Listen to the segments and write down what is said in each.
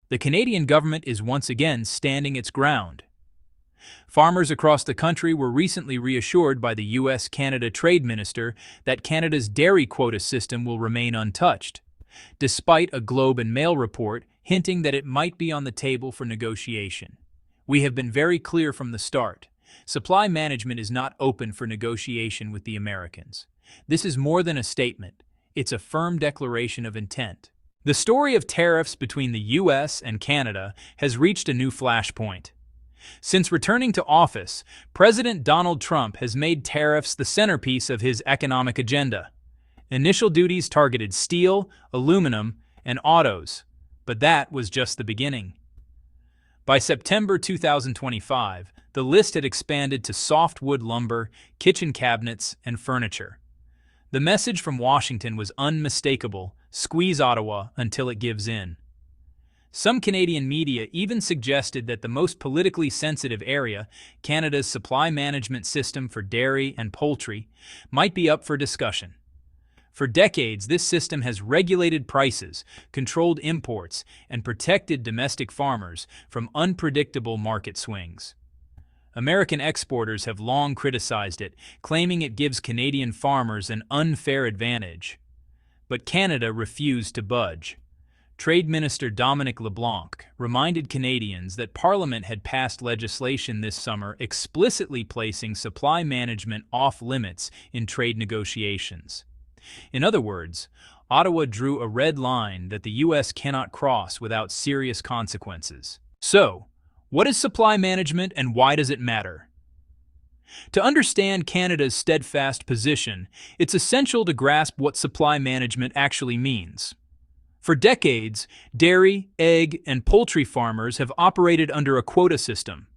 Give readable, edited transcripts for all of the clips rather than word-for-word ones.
The Canadian government is once again standing its ground. Farmers across the country were recently reassured by the U.S.-Canada Trade Minister that Canada's dairy quota system will remain untouched, despite a Globe and Mail report hinting that it might be on the table for negotiation. We have been very clear from the start. Supply management is not open for negotiation with the Americans. This is more than a statement. It's a firm declaration of intent. The story of tariffs between the U.S. and Canada has reached a new flashpoint. Since returning to office, President Donald Trump has made tariffs the centerpiece of his economic agenda. Initial duties targeted steel, aluminum, and autos, but that was just the beginning. By September 2025, the list had expanded to softwood lumber, kitchen cabinets, and furniture. The message from Washington was unmistakable: squeeze Ottawa until it gives in. Some Canadian media even suggested that the most politically sensitive area, Canada's supply management system for dairy and poultry, might be up for discussion. For decades, this system has regulated prices, controlled imports, and protected domestic farmers from unpredictable market swings. American exporters have long criticized it, claiming it gives Canadian farmers an unfair advantage. But Canada refused to budge. Trade Minister Dominic LeBlanc reminded Canadians that Parliament had passed legislation this summer explicitly placing supply management off-limits in trade negotiations. In other words, Ottawa drew a red line that the U.S. cannot cross without serious consequences. So, what is supply management and why does it matter? To understand Canada's steadfast position, it's essential to grasp what supply management actually means. For decades, dairy, egg, and poultry farmers have operated under a quota system.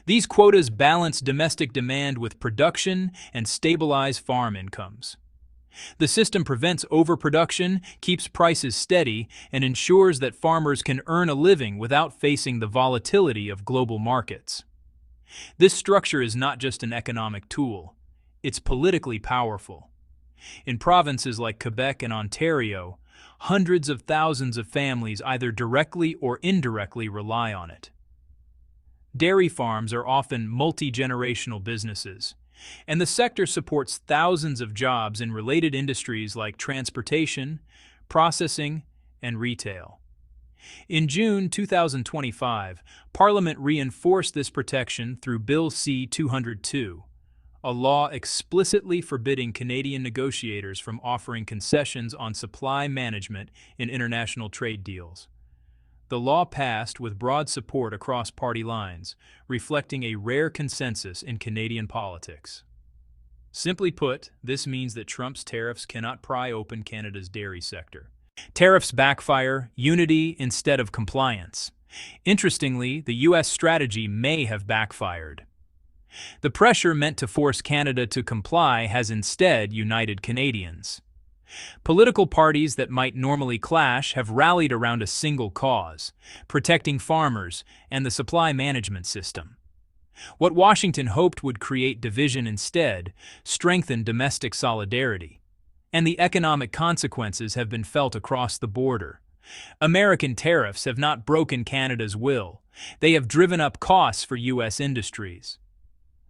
These quotas balance domestic demand with production and stabilize farm incomes. The system prevents overproduction, keeps prices steady, and ensures that farmers can earn a living without facing the volatility of global markets. This structure is not just an economic tool, it's politically powerful. In provinces like Quebec and Ontario, hundreds of thousands of families either directly or indirectly rely on it. Dairy farms are often multi-generational businesses, and the sector supports thousands of jobs in related industries like transportation, processing, and retail. In June 2025, Parliament reinforced this protection through Bill C-202, a law explicitly forbidding Canadian negotiators from offering concessions on supply management in international trade deals. The law passed with broad support across party lines, reflecting a rare consensus in Canadian politics. Simply put, this means that Trump's tariffs cannot pry open Canada's dairy sector. Tariffs backfire, unity instead of compliance. Interestingly, the U.S. strategy may have backfired. The pressure meant to force Canada to comply has instead united Canadians. Political parties that might normally clash have rallied around a single cause: protecting farmers and the supply management system. What Washington hoped would create division instead strengthened domestic solidarity. And the economic consequences have been felt across the border. American tariffs have not broken Canada's will. They have driven up costs for U.S. industries.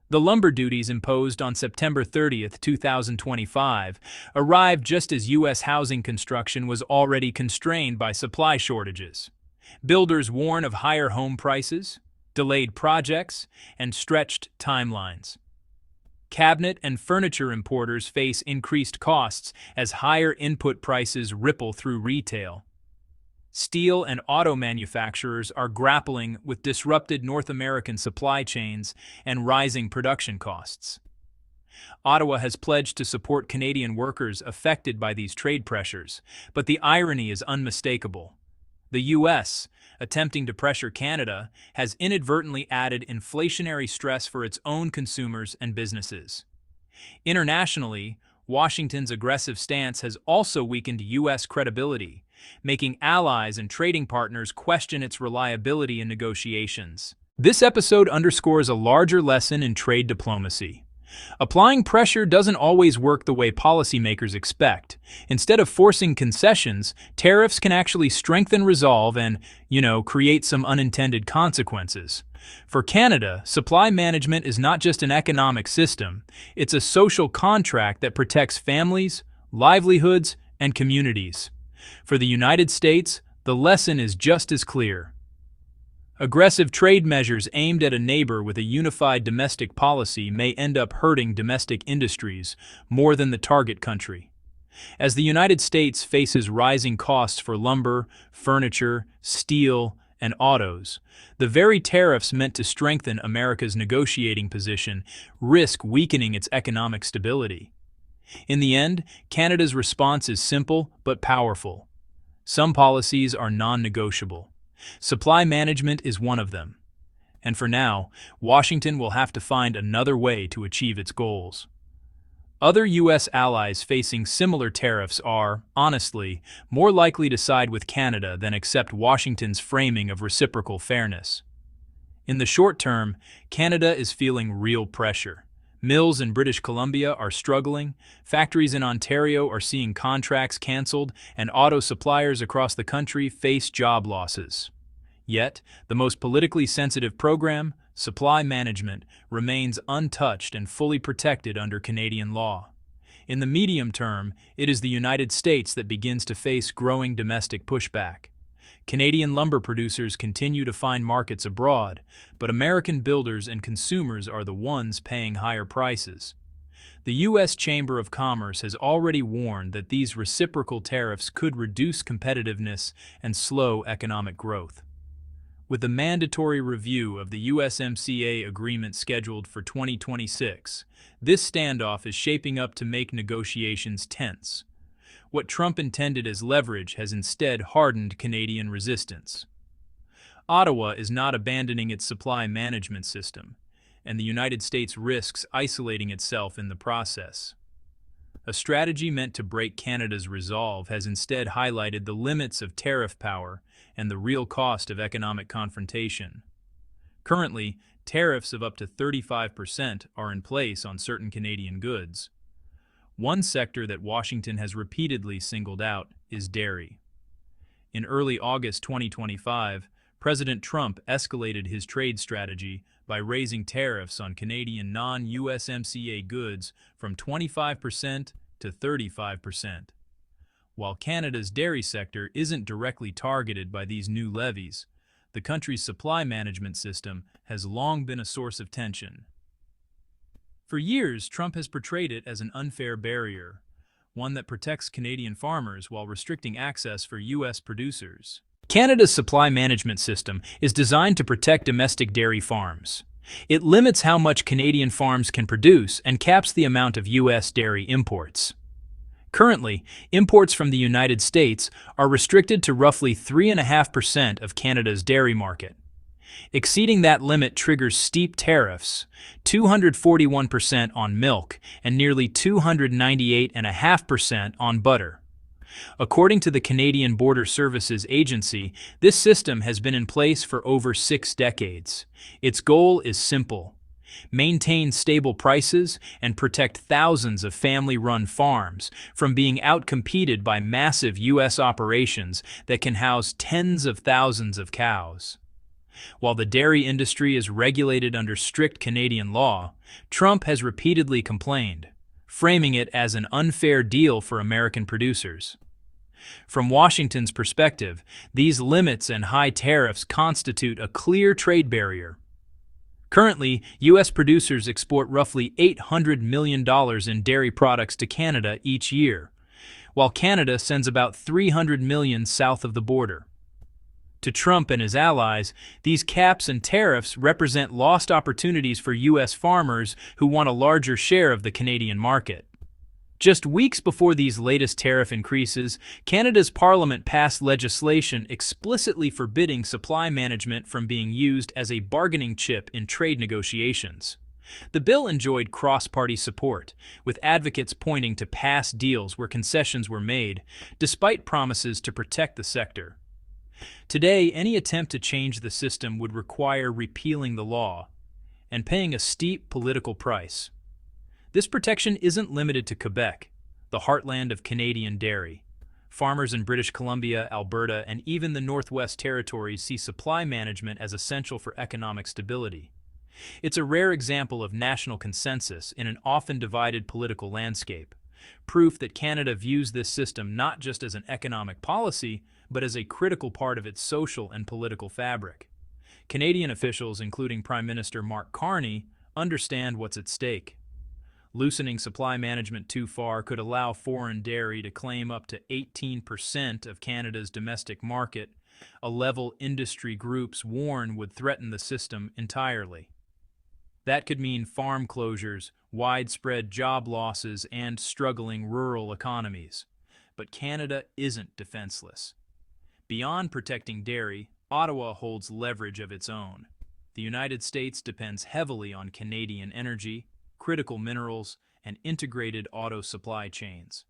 The lumber duties imposed on September 30, 2025, arrived just as U.S. housing construction was already constrained by supply shortages. Builders warn of higher home prices, delayed projects, and stretched timelines. Cabinet and furniture importers face increased costs as higher input prices ripple through retail. Steel and auto manufacturers are grappling with disrupted North American supply chains and rising production costs. Ottawa has pledged to support Canadian workers affected by these trade pressures, but the irony is unmistakable. The U.S., attempting to pressure Canada, has inadvertently added inflationary stress for its own consumers and businesses. Internationally, Washington's aggressive stance has also weakened U.S. credibility, making allies and trading partners question its reliability in negotiations. This episode underscores a larger lesson in trade diplomacy. Applying pressure doesn't always work the way policymakers expect. Instead of forcing concessions, tariffs can actually strengthen resolve and, create some unintended consequences. For Canada, supply management is not just an economic system, it's a social contract that protects families, livelihoods, and communities. For the United States, the lesson is just as clear. Aggressive trade measures aimed at a neighbor with a unified domestic policy may end up hurting domestic industries more than the target country. As the United States faces rising costs for lumber, furniture, steel, and autos, the very tariffs meant to strengthen America's negotiating position risk weakening its economic stability. In the end, Canada's response is simple but powerful. Some policies are non-negotiable. Supply management is one of them. And for now, Washington will have to find another way to achieve its goals. Other U.S. allies facing similar tariffs are, honestly, more likely to side with Canada than accept Washington's framing of reciprocal fairness. In the short term, Canada is feeling real pressure. Mills in British Columbia are struggling, factories in Ontario are seeing contracts canceled, and auto suppliers across the country face job losses. Yet, the most politically sensitive program, supply management, remains untouched and fully protected under Canadian law. In the medium term, it is the United States that begins to face growing domestic pushback. Canadian lumber producers continue to find markets abroad, but American builders and consumers are the ones paying higher prices. The U.S. Chamber of Commerce has already warned that these reciprocal tariffs could reduce competitiveness and slow economic growth. With the mandatory review of the USMCA agreement scheduled for 2026, this standoff is shaping up to make negotiations tense. What Trump intended as leverage has instead hardened Canadian resistance. Ottawa is not abandoning its supply management system, and the United States risks isolating itself in the process. A strategy meant to break Canada's resolve has instead highlighted the limits of tariff power and the real cost of economic confrontation. Currently, tariffs of up to 35% are in place on certain Canadian goods. One sector that Washington has repeatedly singled out is dairy. In early August 2025, President Trump escalated his trade strategy by raising tariffs on Canadian non-USMCA goods from 25% to 35%. While Canada's dairy sector isn't directly targeted by these new levies, the country's supply management system has long been a source of tension. For years, Trump has portrayed it as an unfair barrier, one that protects Canadian farmers while restricting access for U.S. producers. Canada's supply management system is designed to protect domestic dairy farms. It limits how much Canadian farms can produce and caps the amount of U.S. dairy imports. Currently, imports from the United States are restricted to roughly 3.5% of Canada's dairy market. Exceeding that limit triggers steep tariffs, 241% on milk and nearly 298.5% on butter. According to the Canadian Border Services Agency, this system has been in place for over 6 decades. Its goal is simple: maintain stable prices and protect thousands of family-run farms from being outcompeted by massive U.S. operations that can house tens of thousands of cows. While the dairy industry is regulated under strict Canadian law, Trump has repeatedly complained, framing it as an unfair deal for American producers. From Washington's perspective, these limits and high tariffs constitute a clear trade barrier. Currently, U.S. producers export roughly $800 million in dairy products to Canada each year, while Canada sends about $300 million south of the border. To Trump and his allies, these caps and tariffs represent lost opportunities for U.S. farmers who want a larger share of the Canadian market. Just weeks before these latest tariff increases, Canada's Parliament passed legislation explicitly forbidding supply management from being used as a bargaining chip in trade negotiations. The bill enjoyed cross-party support, with advocates pointing to past deals where concessions were made, despite promises to protect the sector. Today, any attempt to change the system would require repealing the law and paying a steep political price. This protection isn't limited to Quebec, the heartland of Canadian dairy. Farmers in British Columbia, Alberta, and even the Northwest Territories see supply management as essential for economic stability. It's a rare example of national consensus in an often divided political landscape, proof that Canada views this system not just as an economic policy, but as a critical part of its social and political fabric. Canadian officials, including Prime Minister Mark Carney, understand what's at stake. Loosening supply management too far could allow foreign dairy to claim up to 18% of Canada's domestic market, a level industry groups warn would threaten the system entirely. That could mean farm closures, widespread job losses, and struggling rural economies. But Canada isn't defenseless. Beyond protecting dairy, Ottawa holds leverage of its own. The United States depends heavily on Canadian energy, critical minerals, and integrated auto supply chains.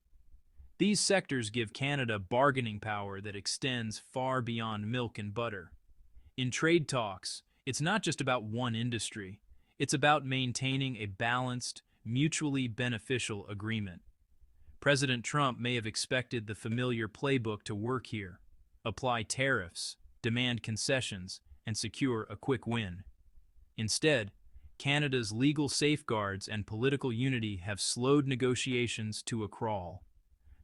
These sectors give Canada bargaining power that extends far beyond milk and butter. In trade talks, it's not just about one industry, it's about maintaining a balanced, mutually beneficial agreement. President Trump may have expected the familiar playbook to work here: apply tariffs, demand concessions, and secure a quick win. Instead, Canada's legal safeguards and political unity have slowed negotiations to a crawl.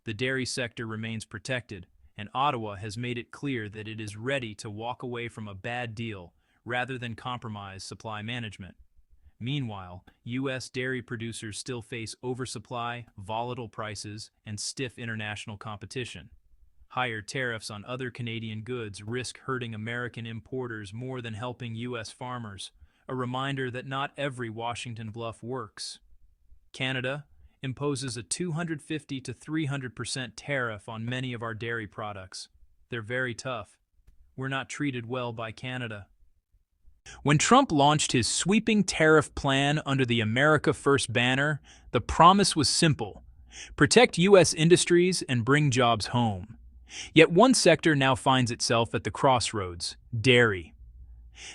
The dairy sector remains protected, and Ottawa has made it clear that it is ready to walk away from a bad deal rather than compromise supply management. Meanwhile, U.S. dairy producers still face oversupply, volatile prices, and stiff international competition. Higher tariffs on other Canadian goods risk hurting American importers more than helping U.S. farmers, a reminder that not every Washington bluff works. Canada imposes a 250 to 300% tariff on many of our dairy products. They're very tough. We're not treated well by Canada. When Trump launched his sweeping tariff plan under the America First banner, the promise was simple: protect U.S. industries and bring jobs home. Yet one sector now finds itself at the crossroads: dairy.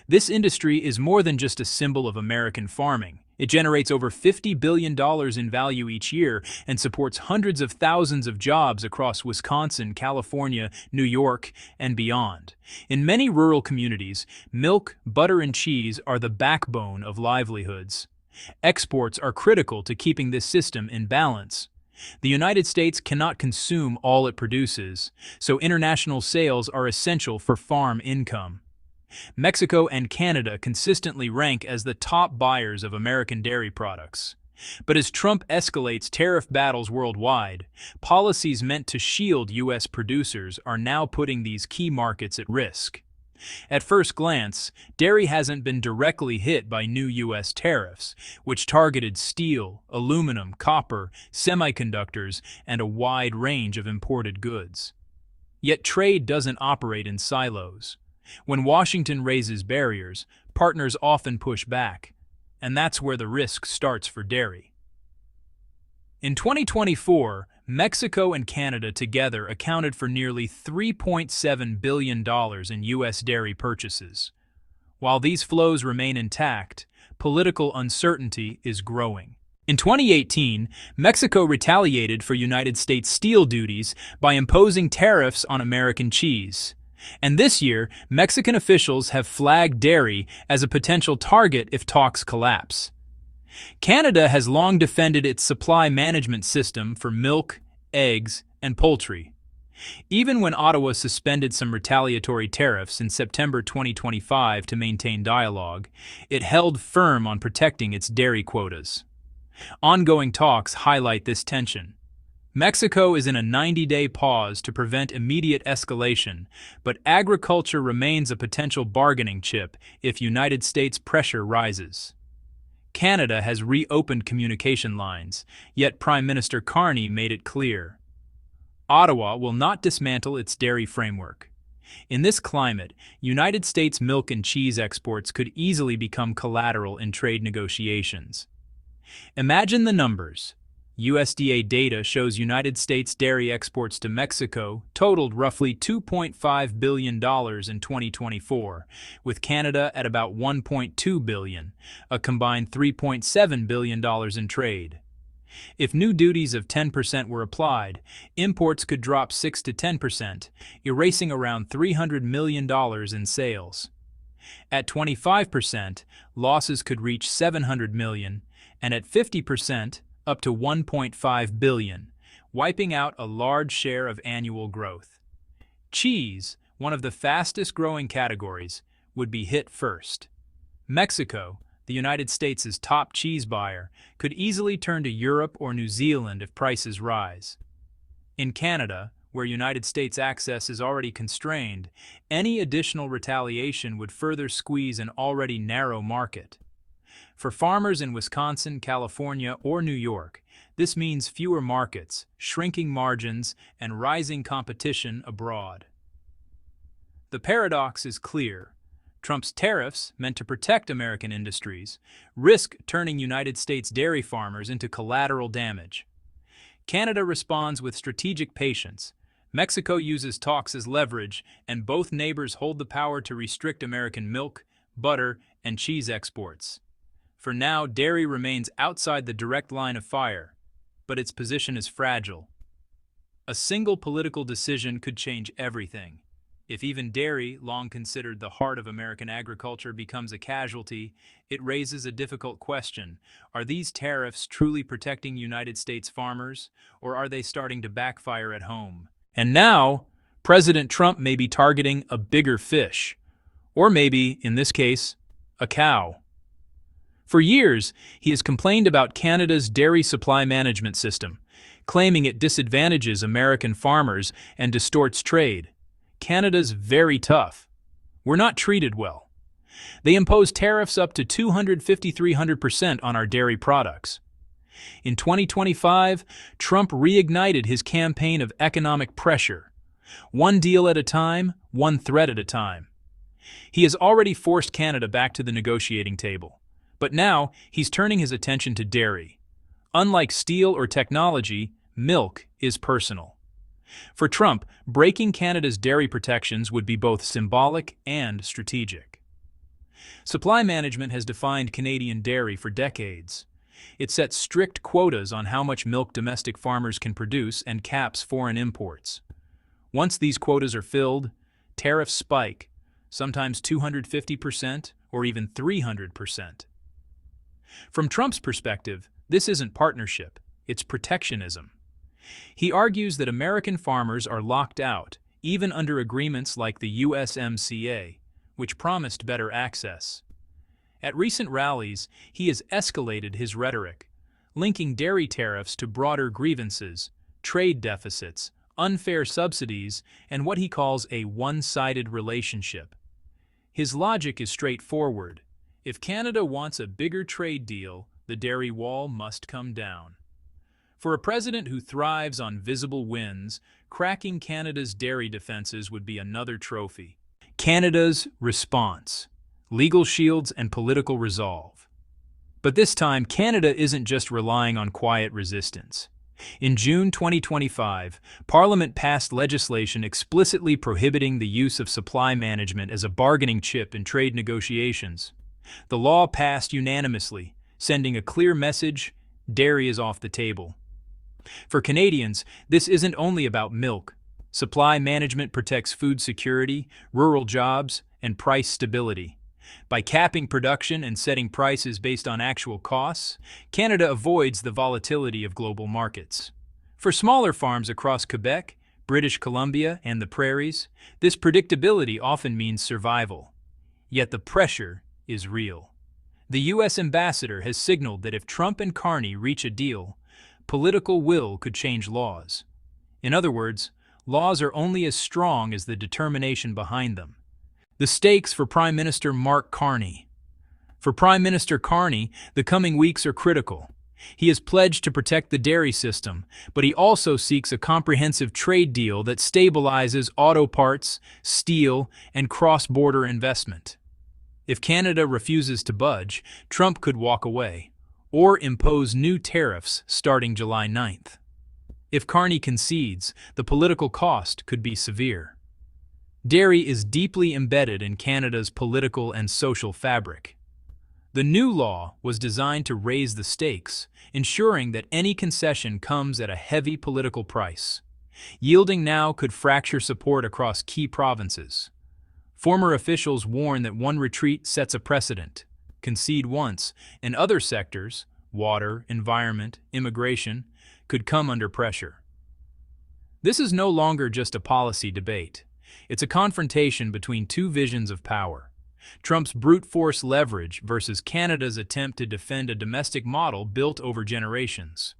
This industry is more than just a symbol of American farming. It generates over $50 billion in value each year and supports hundreds of thousands of jobs across Wisconsin, California, New York, and beyond. In many rural communities, milk, butter, and cheese are the backbone of livelihoods. Exports are critical to keeping this system in balance. The United States cannot consume all it produces, so international sales are essential for farm income. Mexico and Canada consistently rank as the top buyers of American dairy products. But as Trump escalates tariff battles worldwide, policies meant to shield U.S. producers are now putting these key markets at risk. At first glance, dairy hasn't been directly hit by new U.S. tariffs, which targeted steel, aluminum, copper, semiconductors, and a wide range of imported goods. Yet trade doesn't operate in silos. When Washington raises barriers, partners often push back, and that's where the risk starts for dairy. In 2024, Mexico and Canada together accounted for nearly $3.7 billion in U.S. dairy purchases. While these flows remain intact, political uncertainty is growing. In 2018, Mexico retaliated for United States steel duties by imposing tariffs on American cheese. And this year, Mexican officials have flagged dairy as a potential target if talks collapse. Canada has long defended its supply management system for milk, eggs, and poultry. Even when Ottawa suspended some retaliatory tariffs in September 2025 to maintain dialogue, it held firm on protecting its dairy quotas. Ongoing talks highlight this tension. Mexico is in a 90-day pause to prevent immediate escalation, but agriculture remains a potential bargaining chip if United States pressure rises. Canada has reopened communication lines, yet Prime Minister Carney made it clear: Ottawa will not dismantle its dairy framework. In this climate, United States milk and cheese exports could easily become collateral in trade negotiations. Imagine the numbers. USDA data shows United States dairy exports to Mexico totaled roughly $2.5 billion in 2024, with Canada at about $1.2 billion, a combined $3.7 billion in trade. If new duties of 10% were applied, imports could drop 6 to 10%, erasing around $300 million in sales. At 25%, losses could reach $700 million, and at 50%, up to $1.5 billion, wiping out a large share of annual growth. Cheese, one of the fastest-growing categories, would be hit first. Mexico, the United States' top cheese buyer, could easily turn to Europe or New Zealand if prices rise. In Canada, where United States access is already constrained, any additional retaliation would further squeeze an already narrow market. For farmers in Wisconsin, California, or New York, this means fewer markets, shrinking margins, and rising competition abroad. The paradox is clear. Trump's tariffs, meant to protect American industries, risk turning United States dairy farmers into collateral damage. Canada responds with strategic patience. Mexico uses talks as leverage, and both neighbors hold the power to restrict American milk, butter, and cheese exports. For now, dairy remains outside the direct line of fire, but its position is fragile. A single political decision could change everything. If even dairy, long considered the heart of American agriculture, becomes a casualty, it raises a difficult question. Are these tariffs truly protecting United States farmers, or are they starting to backfire at home? And now, President Trump may be targeting a bigger fish, or maybe, in this case, a cow. For years, he has complained about Canada's dairy supply management system, claiming it disadvantages American farmers and distorts trade. Canada's very tough. We're not treated well. They impose tariffs up to 250–300% on our dairy products. In 2025, Trump reignited his campaign of economic pressure. One deal at a time, one threat at a time. He has already forced Canada back to the negotiating table. But now, he's turning his attention to dairy. Unlike steel or technology, milk is personal. For Trump, breaking Canada's dairy protections would be both symbolic and strategic. Supply management has defined Canadian dairy for decades. It sets strict quotas on how much milk domestic farmers can produce and caps foreign imports. Once these quotas are filled, tariffs spike, sometimes 250% or even 300%. From Trump's perspective, this isn't partnership, it's protectionism. He argues that American farmers are locked out, even under agreements like the USMCA, which promised better access. At recent rallies, he has escalated his rhetoric, linking dairy tariffs to broader grievances, trade deficits, unfair subsidies, and what he calls a one-sided relationship. His logic is straightforward. If Canada wants a bigger trade deal, the dairy wall must come down. For a president who thrives on visible wins, cracking Canada's dairy defenses would be another trophy. Canada's response: legal shields and political resolve. But this time, Canada isn't just relying on quiet resistance. In June 2025, Parliament passed legislation explicitly prohibiting the use of supply management as a bargaining chip in trade negotiations. The law passed unanimously, sending a clear message: dairy is off the table. For Canadians, this isn't only about milk. Supply management protects food security, rural jobs, and price stability. By capping production and setting prices based on actual costs, Canada avoids the volatility of global markets. For smaller farms across Quebec, British Columbia, and the prairies, this predictability often means survival. Yet the pressure is real. The U.S. ambassador has signaled that if Trump and Carney reach a deal, political will could change laws. In other words, laws are only as strong as the determination behind them. The stakes for Prime Minister Mark Carney. For Prime Minister Carney, the coming weeks are critical. He has pledged to protect the dairy system, but he also seeks a comprehensive trade deal that stabilizes auto parts, steel, and cross-border investment. If Canada refuses to budge, Trump could walk away, or impose new tariffs starting July 9th. If Carney concedes, the political cost could be severe. Dairy is deeply embedded in Canada's political and social fabric. The new law was designed to raise the stakes, ensuring that any concession comes at a heavy political price. Yielding now could fracture support across key provinces. Former officials warn that one retreat sets a precedent. Concede once, and other sectors, water, environment, immigration, could come under pressure. This is no longer just a policy debate. It's a confrontation between two visions of power. Trump's brute force leverage versus Canada's attempt to defend a domestic model built over generations.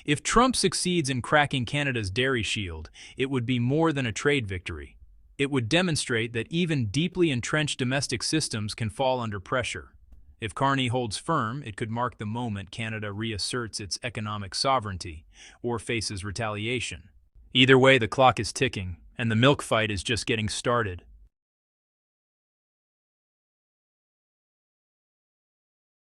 If Trump succeeds in cracking Canada's dairy shield, it would be more than a trade victory. It would demonstrate that even deeply entrenched domestic systems can fall under pressure. If Carney holds firm, it could mark the moment Canada reasserts its economic sovereignty or faces retaliation. Either way, the clock is ticking, and the milk fight is just getting started.